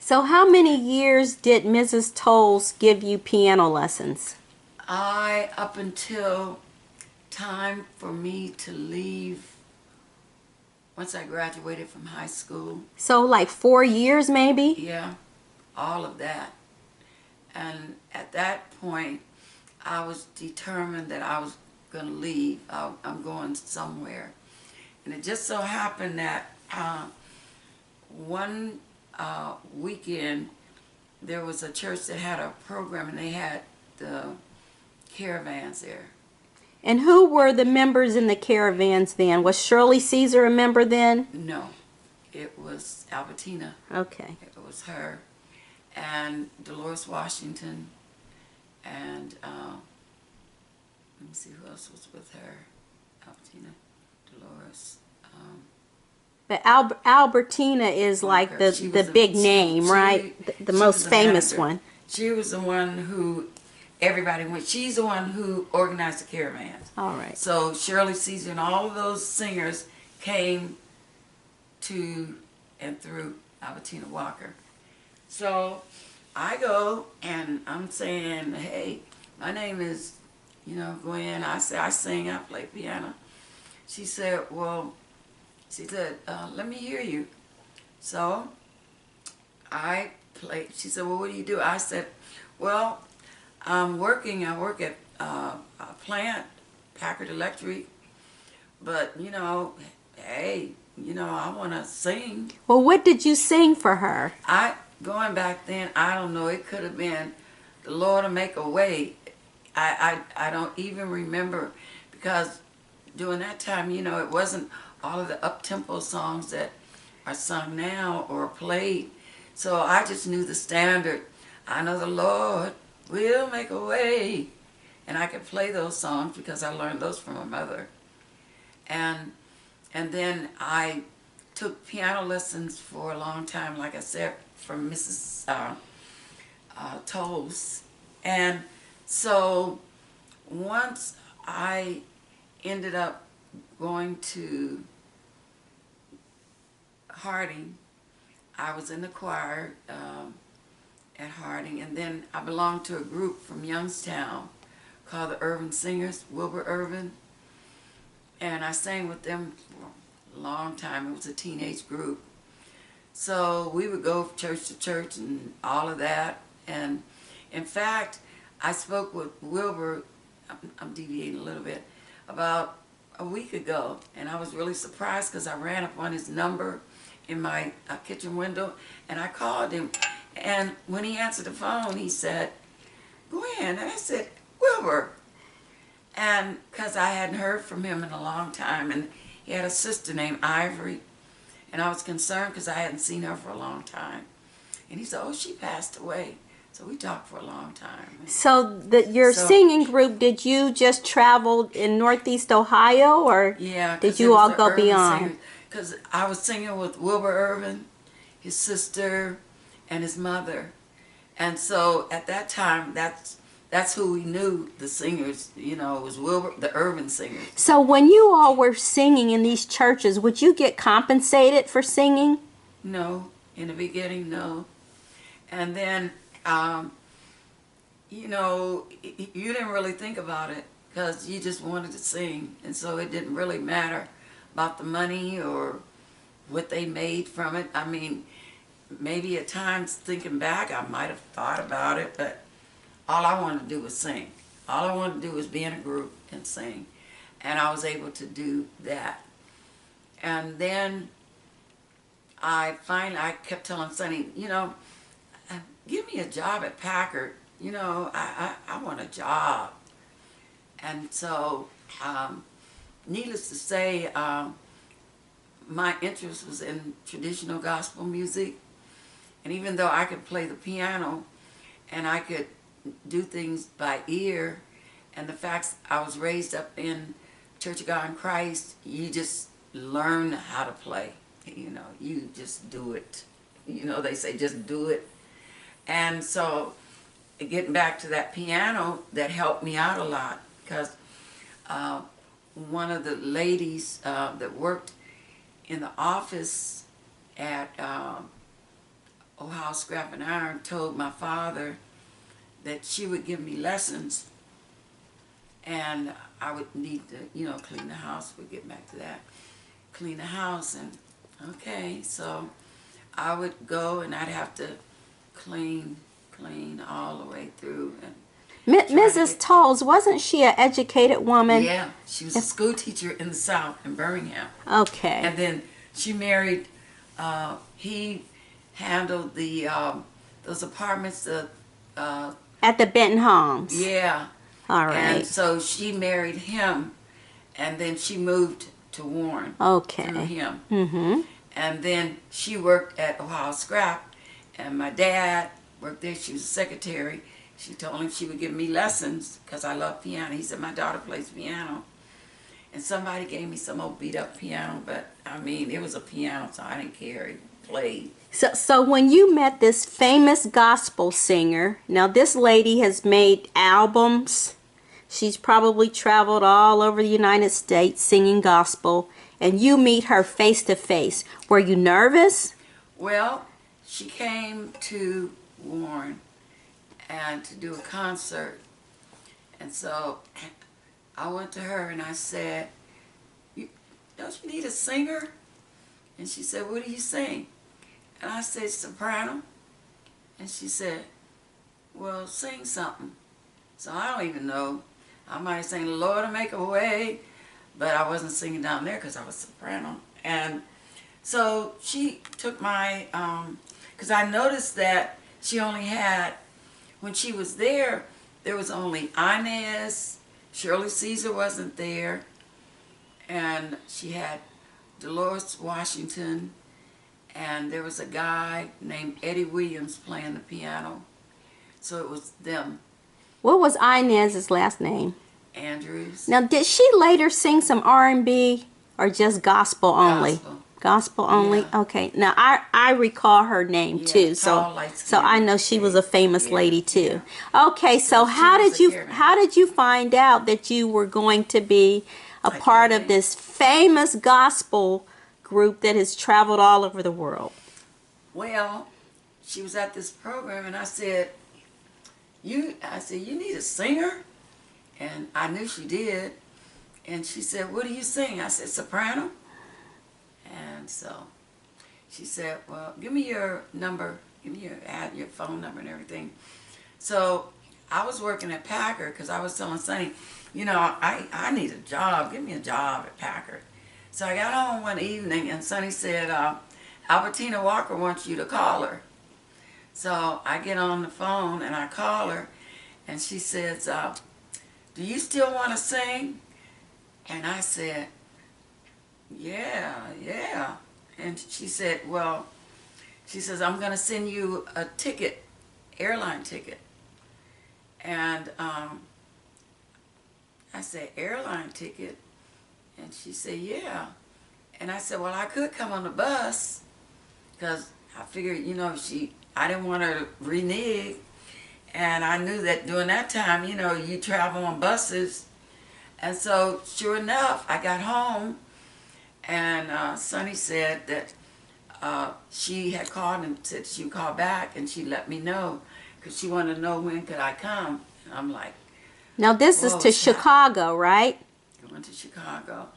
So how many years did Mrs. Tolles give you piano lessons? Up until time for me to leave, once I graduated from high school, So like 4 years maybe? yeah, all of that. And at that point, I was determined that I was going to leave. I'm going somewhere. And it just so happened that one weekend, there was a church that had a program, and they had the Caravans there. And who were the members in the Caravans then? Was Shirley Caesar a member then? No, it was Albertina. Okay. It was her. And Dolores Washington. And let me see who else was with her. Albertina, Dolores. But Albertina is like Walker. the big name, right? The most famous one. She was the one who everybody went. She's the one who organized the Caravans. All right. So Shirley Caesar and all of those singers came to and through Albertina Walker. So I go and I'm saying, hey, my name is, Gwen. I say I sing, I play piano. She said, let me hear you. So I played. She said, well, what do you do? I said, well, I'm working. I work at a plant, Packard Electric. But, hey, I want to sing. Well, what did you sing for her? Going back then, I don't know. It could have been The Lord will Make a Way. I don't even remember, because during that time, it wasn't all of the up-tempo songs that are sung now or played. So I just knew the standard. I know the Lord will make a way. And I could play those songs because I learned those from my mother. And then I took piano lessons for a long time, like I said, from Mrs. Tolles. And so once I ended up going to Harding, I was in the choir at Harding, and then I belonged to a group from Youngstown called the Urban Singers, Wilbur Irvin, and I sang with them for a long time. It was a teenage group. So we would go from church to church and all of that, and in fact, I spoke with Wilbur, I'm deviating a little bit, about a week ago, and I was really surprised because I ran up on his number in my kitchen window, and I called him, and when he answered the phone, he said, Gwen, and I said, Wilbur, and because I hadn't heard from him in a long time, and he had a sister named Ivory, and I was concerned because I hadn't seen her for a long time, and he said, oh, she passed away. So we talked for a long time. So your singing group, did you just travel in Northeast Ohio, or yeah, did you all go beyond? Because I was singing with Wilbur Irvin, his sister, and his mother. And so at that time, that's who we knew, the singers, it was Wilbur, the Irvin singers. So when you all were singing in these churches, would you get compensated for singing? No, in the beginning, no. And then you didn't really think about it because you just wanted to sing, and so it didn't really matter about the money or what they made from it. I mean, maybe at times thinking back, I might have thought about it, but all I wanted to do was sing. All I wanted to do was be in a group and sing, and I was able to do that. And then I kept telling Sonny, give me a job at Packard. I want a job. And so, needless to say, my interest was in traditional gospel music. And even though I could play the piano and I could do things by ear, and the fact I was raised up in Church of God in Christ, you just learn how to play. You just do it. They say just do it. And so getting back to that piano, that helped me out a lot, because one of the ladies that worked in the office at Ohio Scrap and Iron told my father that she would give me lessons, and I would need to, clean the house. We'll get back to that. Clean the house, and okay, so I would go and I'd have to clean all the way through. And Mrs. Tolles, wasn't she an educated woman? yeah, she was a school teacher in the South, in Birmingham. Okay. And then she married, he handled the, those apartments, At the Benton Homes. yeah. All right. And so she married him, and then she moved to Warren. Okay. Through him. Mm-hmm. And then she worked at Ohio Scrap, and my dad worked there. She was a secretary. She told him she would give me lessons because I love piano. He said, my daughter plays piano. And somebody gave me some old beat up piano, but I mean, it was a piano, so I didn't care. He played. So when you met this famous gospel singer, now this lady has made albums. She's probably traveled all over the United States singing gospel, and you meet her face to face. Were you nervous? Well, she came to Warren and to do a concert. And so I went to her and I said, don't you need a singer? And she said, what do you sing? And I said, soprano. And she said, well, sing something. So I don't even know. I might have sang, Lord, make a way. But I wasn't singing down there because I was soprano. And so she took my, because I noticed that she only had, when she was there was only Inez, Shirley Caesar wasn't there, and she had Dolores Washington, and there was a guy named Eddie Williams playing the piano. So it was them. What was Inez's last name? Andrews. Now, did she later sing some R&B or just gospel only? Gospel. Gospel only? Yeah. Okay. Now, I recall her name Yeah, too. tall, So light-skinned. I know she was a famous Yeah, lady too. Okay, so She how was did a you caravan. find out that you were going to be a Like part of caravan. this famous gospel group that has traveled all over the world? Well, she was at this program, and I said, you need a singer? And I knew she did. And she said, what do you sing? I said, soprano. And so she said, well, give me your number, give me your phone number and everything. So I was working at Packard because I was telling Sonny, I need a job. Give me a job at Packard. So I got home one evening and Sonny said, Albertina Walker wants you to call her. So I get on the phone and I call her and she says, do you still want to sing? And I said, yeah. And she said, well, she says, I'm going to send you a ticket, airline ticket. And I said, airline ticket? And she said, yeah. And I said, well, I could come on the bus because I figured, I didn't want her to renege. And I knew that during that time, you travel on buses. And so, sure enough, I got home, and Sonny said that she had called and said she would call back, and she let me know, because she wanted to know when could I come. And I'm like, Now, this is whoa, to child. Chicago, right? I went to Chicago.